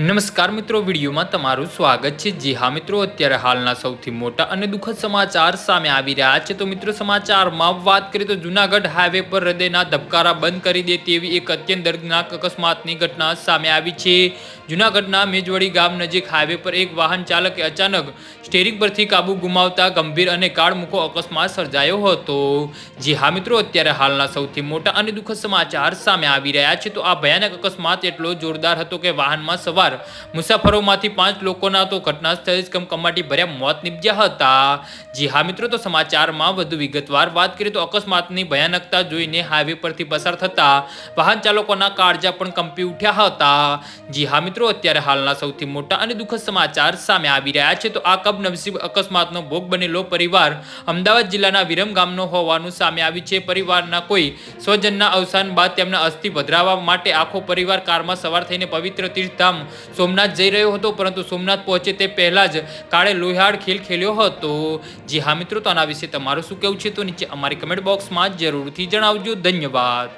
નમસ્કાર મિત્રો, વિડીયોમાં તમારું સ્વાગત છે। જી હા મિત્રો, અત્યારે હાલના સૌથી મોટા અને દુઃખદ સમાચાર સામે આવી રહ્યા છે। તો મિત્રો, સમાચારમાં વાત કરીએ તો જૂનાગઢ હાઈવે પર હૃદયના ધબકારા બંધ કરી દે તેવી એક અત્યંત દર્દનાક અકસ્માતની ઘટના સામે આવી છે। જૂનાગઢના મેજવડી ગામ નજીક હાઈવે પર એક વાહન ચાલકે અચાનક સ્ટીયરિંગ પરથી કાબુ ગુમાવતા ગંભીર અને કાળમુખો અકસ્માત સર્જાયો હતો। જી હા મિત્રો, અત્યારે હાલના સૌથી મોટા અને દુઃખદ સમાચાર સામે આવી રહ્યા છે। તો આ ભયાનક અકસ્માત એટલો જોરદાર હતો કે વાહનમાં સવાર મુસાફરોમાંથી 5 લોકોના તો ઘટના સ્થળે જ કમકમાટી ભર્યા મોત નિપજ્યા હતા। જી હા મિત્રો, તો સમાચારમાં વધુ વિગતવાર વાત કરીએ તો અકસ્માતની ભયાનકતા જોઈને હાઈવે પરથી પસાર થતા વાહન ચાલકોના કાળજા પણ કંપી ઉઠ્યા હતા। જી હા મિત્રો, અત્યારે હાલના સૌથી મોટા અને દુઃખદ સમાચાર સામે આવી રહ્યા છે। તો આ કમનસીબ અકસ્માતનો ભોગ બનેલો પરિવાર અમદાવાદ જિલ્લાના વિરમ ગામનો હોવાનું સામે આવ્યું છે। પરિવારના કોઈ સ્વજનના અવસાન બાદ તેમના અસ્થિ પધરાવવા માટે આખો પરિવાર કારમાં સવાર થઈને પવિત્ર તીર્થધામ સોમનાથ જઈ રહ્યો હતો, પરંતુ સોમનાથ પહોંચે તે પહેલા જ કાળે લોહિયાળ ખેલ ખેલ્યો હતો। જી હા મિત્રો, તો આના વિશે તમારું શું કહેવું છે તો નીચે અમારી કમેન્ટ બોક્સમાં જરૂરથી જણાવજો। ધન્યવાદ।